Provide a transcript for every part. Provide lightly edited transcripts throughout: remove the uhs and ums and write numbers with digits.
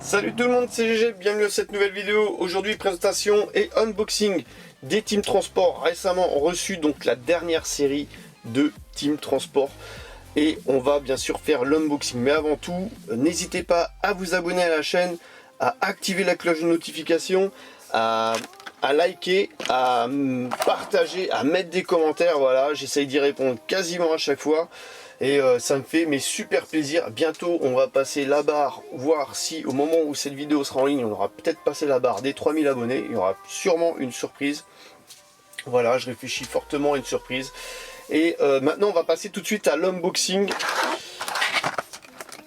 Salut tout le monde, c'est GG, bienvenue à cette nouvelle vidéo. Aujourd'hui, présentation et unboxing des Team Transport. Récemment reçu donc la dernière série de Team Transport. Et on va bien sûr faire l'unboxing. Mais avant tout, n'hésitez pas à vous abonner à la chaîne, à activer la cloche de notification, à liker, à partager, à mettre des commentaires. Voilà, j'essaye d'y répondre quasiment à chaque fois. Et ça me fait super plaisir. Bientôt on va passer la barre, voir si au moment où cette vidéo sera en ligne, on aura peut-être passé la barre des 3000 abonnés. Il y aura sûrement une surprise. Voilà, je réfléchis fortement à une surprise. Et maintenant on va passer tout de suite à l'unboxing.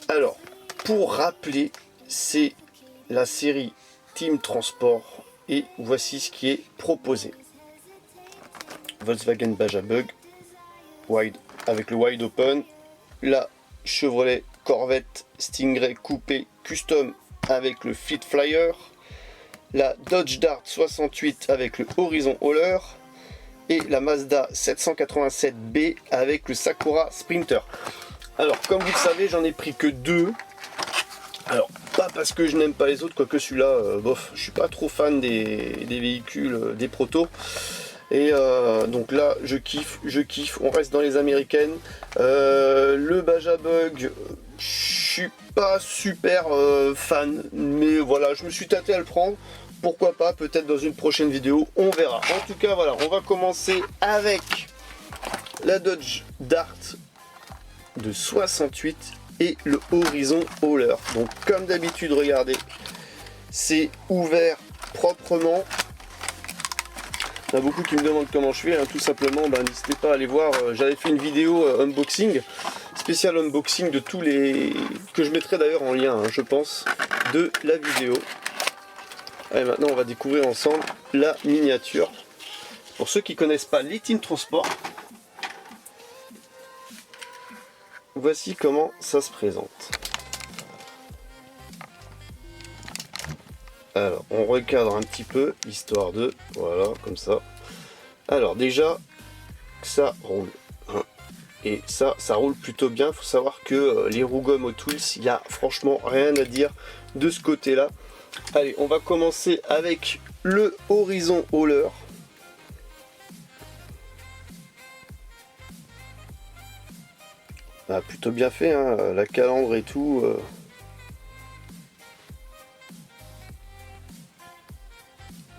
Alors, pour rappeler, c'est la série Team Transport. Et voici ce qui est proposé. Volkswagen Baja Bug, wide avec le wide open, la Chevrolet Corvette Stingray coupé custom avec le Fleet Flyer, la Dodge Dart 68 avec le Horizon Hauler et la Mazda 787B avec le Sakura Sprinter. Alors comme vous le savez, j'en ai pris que deux. Alors pas parce que je n'aime pas les autres, quoique celui-là, bof, je suis pas trop fan des véhicules, des protos. Et donc là je kiffe, on reste dans les américaines. Le Baja Bug, je suis pas super fan, mais voilà, je me suis tâté à le prendre. Pourquoi pas, peut-être dans une prochaine vidéo, on verra. En tout cas voilà, on va commencer avec la Dodge Dart de 68 et le Horizon Hauler. Donc comme d'habitude, regardez, c'est ouvert proprement. Il y a beaucoup qui me demandent comment je fais, hein. Tout simplement, n'hésitez pas à aller voir, j'avais fait une vidéo unboxing, spécial unboxing de tous les... que je mettrai d'ailleurs en lien, hein, je pense, de la vidéo. Allez, maintenant on va découvrir ensemble la miniature. Pour ceux qui ne connaissent pas les Team Transport, voici comment ça se présente. Alors, on recadre un petit peu, histoire de... Voilà, comme ça. Alors, déjà, ça roule. Et ça roule plutôt bien. Il faut savoir que les roues gomme Hot Wheels, il n'y a franchement rien à dire de ce côté-là. Allez, on va commencer avec le Horizon Hauler. Ah, plutôt bien fait, hein, la calandre et tout...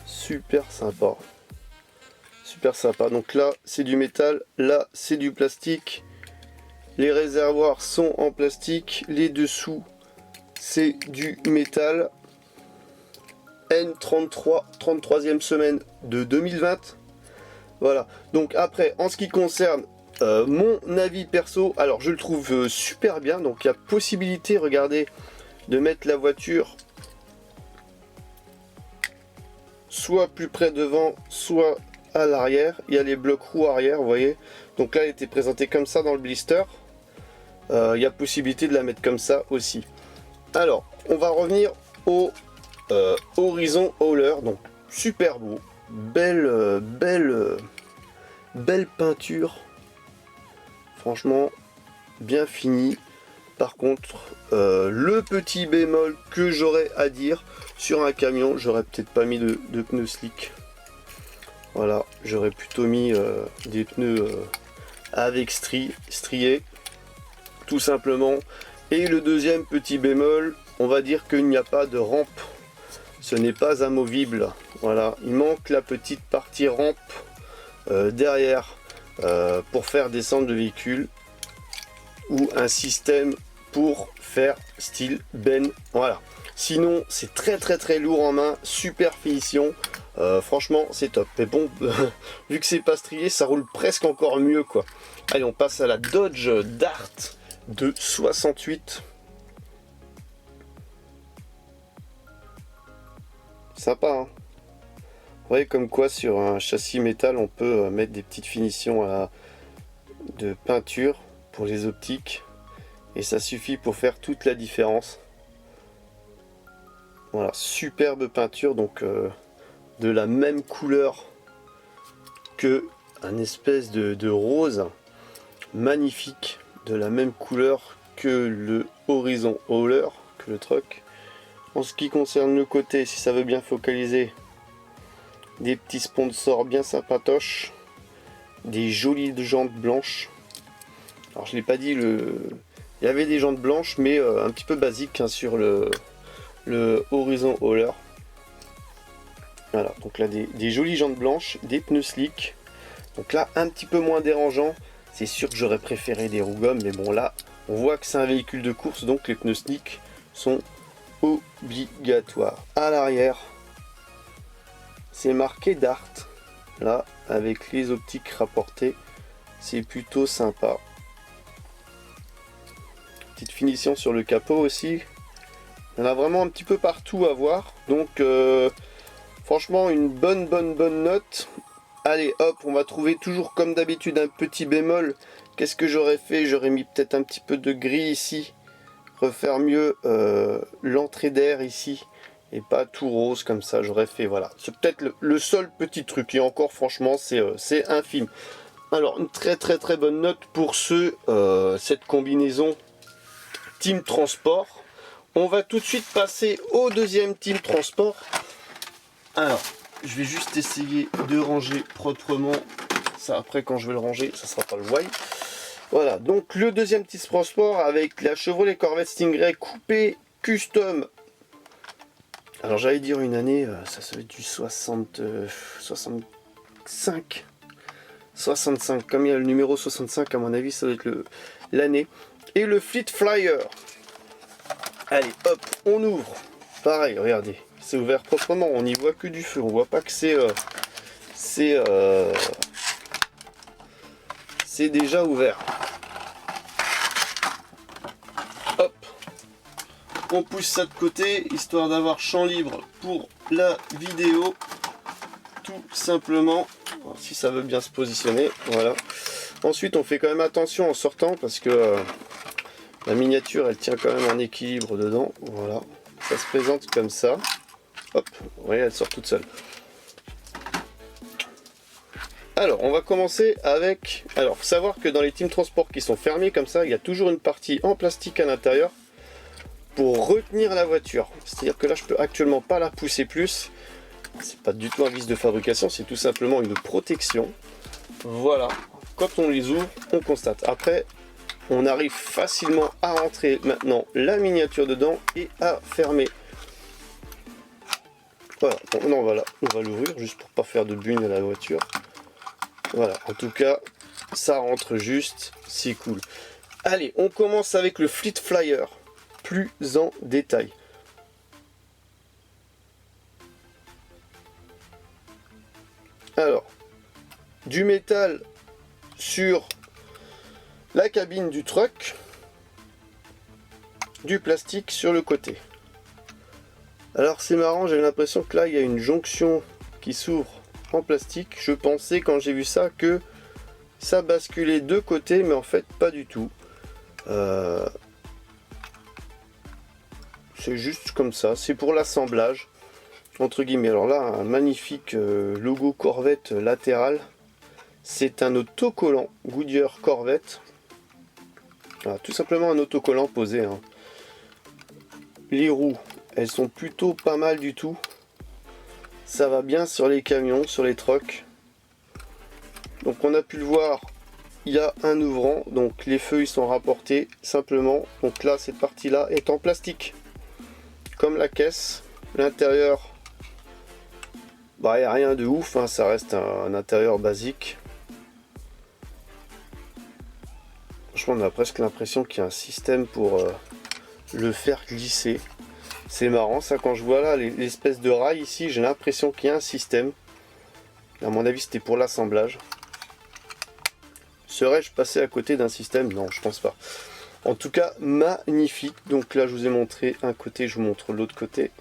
super sympa. Donc là c'est du métal, là c'est du plastique, les réservoirs sont en plastique, les dessous c'est du métal. N33, 33e semaine de 2020. Voilà, donc après en ce qui concerne mon avis perso, alors je le trouve super bien. Donc il y a possibilité, regardez, de mettre la voiture soit plus près devant, soit à l'arrière. Il y a les blocs roues arrière, vous voyez. Donc là, elle était présentée comme ça dans le blister. Il y a possibilité de la mettre comme ça aussi. Alors, on va revenir au Horizon Hauler. Donc, super beau. Belle peinture. Franchement, bien fini. Par contre, le petit bémol que j'aurais à dire, sur un camion, j'aurais peut-être pas mis de pneus slick. Voilà, j'aurais plutôt mis des pneus avec striés, tout simplement. Et le deuxième petit bémol, on va dire qu'il n'y a pas de rampe. Ce n'est pas amovible. Voilà, il manque la petite partie rampe derrière pour faire descendre le véhicule, ou un système pour faire style ben. Voilà, sinon c'est très lourd en main, super finition, franchement c'est top. Mais bon, vu que c'est pas strié, ça roule presque encore mieux quoi. Allez, on passe à la Dodge Dart de 68. Sympa, hein. Vous voyez comme quoi sur un châssis métal on peut mettre des petites finitions de peinture pour les optiques. Et ça suffit pour faire toute la différence. Voilà, superbe peinture, donc de la même couleur que un espèce de rose magnifique, de la même couleur que le Horizon Hauler, que le truck. En ce qui concerne le côté, si ça veut bien focaliser, des petits sponsors bien sympatoches, des jolies jantes blanches. Alors je l'ai pas dit, il y avait des jantes blanches, mais un petit peu basiques hein, sur le Horizon Hauler. Voilà, donc là des jolies jantes blanches, des pneus slick. Donc là un petit peu moins dérangeant. C'est sûr que j'aurais préféré des roues gomme, mais bon là on voit que c'est un véhicule de course, donc les pneus slick sont obligatoires. À l'arrière, c'est marqué Dart. Là, avec les optiques rapportées, c'est plutôt sympa. Petite finition sur le capot aussi. Il y en a vraiment un petit peu partout à voir. Donc franchement une bonne note. Allez hop, on va trouver toujours comme d'habitude un petit bémol. Qu'est-ce que j'aurais fait? J'aurais mis peut-être un petit peu de gris ici. Refaire mieux l'entrée d'air ici. Et pas tout rose comme ça, j'aurais fait, voilà. C'est peut-être le seul petit truc. Et encore franchement c'est infime. Alors une très bonne note pour cette combinaison Team Transport. On va tout de suite passer au deuxième Team Transport. Alors, je vais juste essayer de ranger proprement. Ça après quand je vais le ranger, ça sera pas le voile. Voilà, donc le deuxième Team Transport avec la Chevrolet Corvette Stingray coupé custom. Alors j'allais dire une année, ça va être du 65. Comme il y a le numéro 65, à mon avis, ça doit être l'année. Et le Fleet Flyer. Allez, hop, on ouvre. Pareil, regardez, c'est ouvert proprement, on n'y voit que du feu, on voit pas que c'est déjà ouvert. Hop, on pousse ça de côté, histoire d'avoir champ libre pour la vidéo, tout simplement, si ça veut bien se positionner, voilà. Ensuite, on fait quand même attention en sortant, parce que la miniature, elle tient quand même en équilibre dedans, voilà. Ça se présente comme ça. Hop, vous voyez, elle sort toute seule. Alors, on va commencer avec... Alors, faut savoir que dans les Team Transport qui sont fermés comme ça, il y a toujours une partie en plastique à l'intérieur pour retenir la voiture. C'est-à-dire que là, je peux actuellement pas la pousser plus. C'est pas du tout un vice de fabrication, c'est tout simplement une protection. Voilà. Quand on les ouvre, on constate. Après, on arrive facilement à rentrer maintenant la miniature dedans et à fermer. Voilà, bon, non, voilà, on va l'ouvrir juste pour pas faire de bugne à la voiture. Voilà, en tout cas, ça rentre juste, c'est cool. Allez, on commence avec le Fleet Flyer, plus en détail. Alors, du métal sur la cabine du truck, du plastique sur le côté. Alors c'est marrant, j'ai l'impression que là il y a une jonction qui s'ouvre en plastique. Je pensais quand j'ai vu ça que ça basculait de côté, mais en fait pas du tout. C'est juste comme ça, c'est pour l'assemblage entre guillemets. Alors là, un magnifique logo Corvette latéral. C'est un autocollant Goodyear Corvette. Voilà, tout simplement un autocollant posé. Hein. Les roues, elles sont plutôt pas mal du tout. Ça va bien sur les camions, sur les trucks. Donc on a pu le voir, il y a un ouvrant. Donc les feux ils sont rapportés simplement. Donc là, cette partie-là est en plastique. Comme la caisse. L'intérieur, bah, il n'y a rien de ouf. Hein, ça reste un intérieur basique. Franchement, on a presque l'impression qu'il y a un système pour le faire glisser. C'est marrant ça, quand je vois là l'espèce de rail ici, j'ai l'impression qu'il y a un système. À mon avis, c'était pour l'assemblage. Serais-je passé à côté d'un système? Non, je pense pas. En tout cas, magnifique. Donc là, je vous ai montré un côté, je vous montre l'autre côté.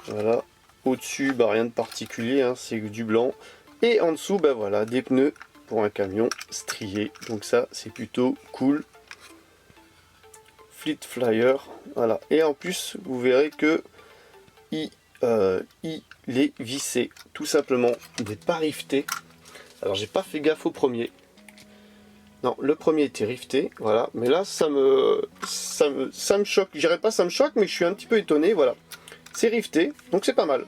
Voilà. Au-dessus, bah, rien de particulier, hein, c'est du blanc. Et en dessous, bah voilà, des pneus pour un camion strié. Donc ça, c'est plutôt cool. Fleet Flyer, voilà. Et en plus, vous verrez que il est vissé, tout simplement. Il n'est pas rifté. Alors, j'ai pas fait gaffe au premier. Non, le premier était rifté, voilà. Mais là, ça me choque. Je dirais pas ça me choque, mais je suis un petit peu étonné, voilà. C'est rifté, donc c'est pas mal.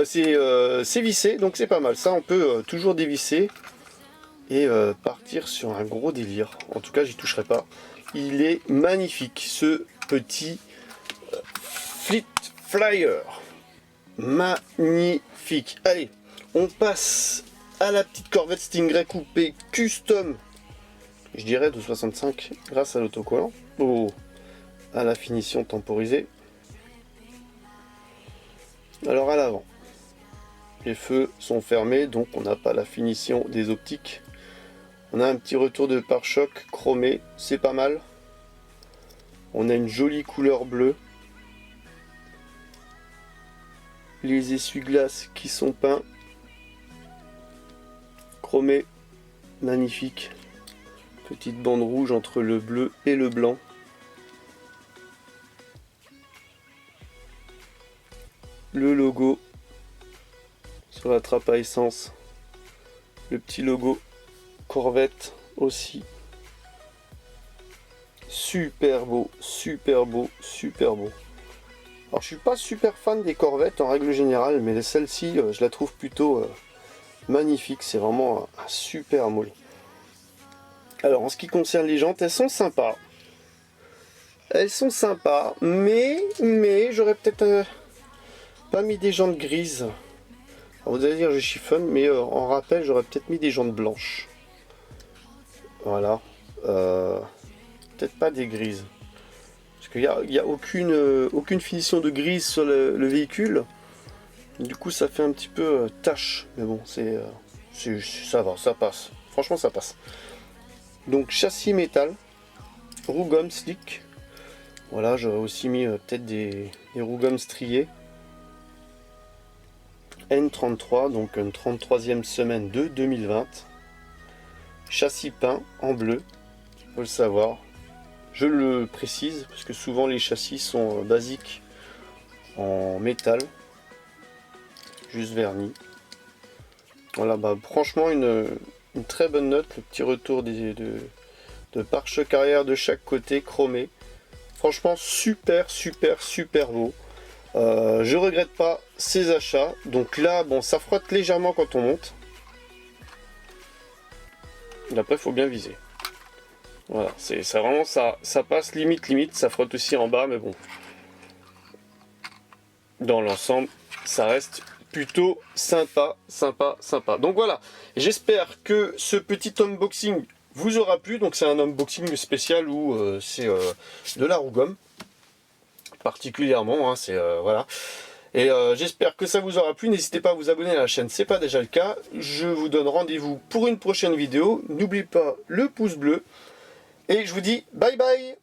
C'est vissé, donc c'est pas mal. Ça, on peut toujours dévisser et partir sur un gros délire. En tout cas, j'y toucherai pas. Il est magnifique, ce petit Fleet Flyer. Magnifique. Allez, on passe à la petite Corvette Stingray coupée custom. Je dirais de 65 grâce à l'autocollant. Oh, à la finition temporisée. Alors à l'avant, les feux sont fermés, donc on n'a pas la finition des optiques. On a un petit retour de pare-choc chromé, c'est pas mal. On a une jolie couleur bleue. Les essuie-glaces qui sont peints. Chromé, magnifique. Petite bande rouge entre le bleu et le blanc. Le logo sur la trappe à essence. Le petit logo Corvette aussi. Super beau, super beau, super beau. Alors je suis pas super fan des Corvettes en règle générale, mais celle-ci je la trouve plutôt magnifique. C'est vraiment un super moule. Alors en ce qui concerne les jantes, elles sont sympas. Elles sont sympas, mais j'aurais peut-être pas mis des jantes grises. Alors vous allez dire je chiffonne, mais en rappel j'aurais peut-être mis des jantes blanches. Voilà. Peut-être pas des grises. Parce qu'il n'y a aucune finition de grise sur le véhicule. Du coup ça fait un petit peu tache. Mais bon, ça va, ça passe. Franchement ça passe. Donc châssis métal. Roue gomme slick. Voilà, j'aurais aussi mis peut-être des roues gomme striées. N33, donc une 33e semaine de 2020. Châssis peint en bleu, faut le savoir. Je le précise, parce que souvent les châssis sont basiques en métal, juste vernis. Voilà, bah, franchement une très bonne note, le petit retour de pare-choc arrière de chaque côté, chromé. Franchement super beau. Je regrette pas ces achats. Donc là, bon, ça frotte légèrement quand on monte. Et après, il faut bien viser. Voilà, c'est vraiment ça passe limite, ça frotte aussi en bas, mais bon. Dans l'ensemble, ça reste plutôt sympa. Donc voilà, j'espère que ce petit unboxing vous aura plu. Donc c'est un unboxing spécial où c'est de la roue gomme. Particulièrement, hein, voilà. Et j'espère que ça vous aura plu. N'hésitez pas à vous abonner à la chaîne, c'est pas déjà le cas. Je vous donne rendez-vous pour une prochaine vidéo. N'oubliez pas le pouce bleu. Et je vous dis bye bye.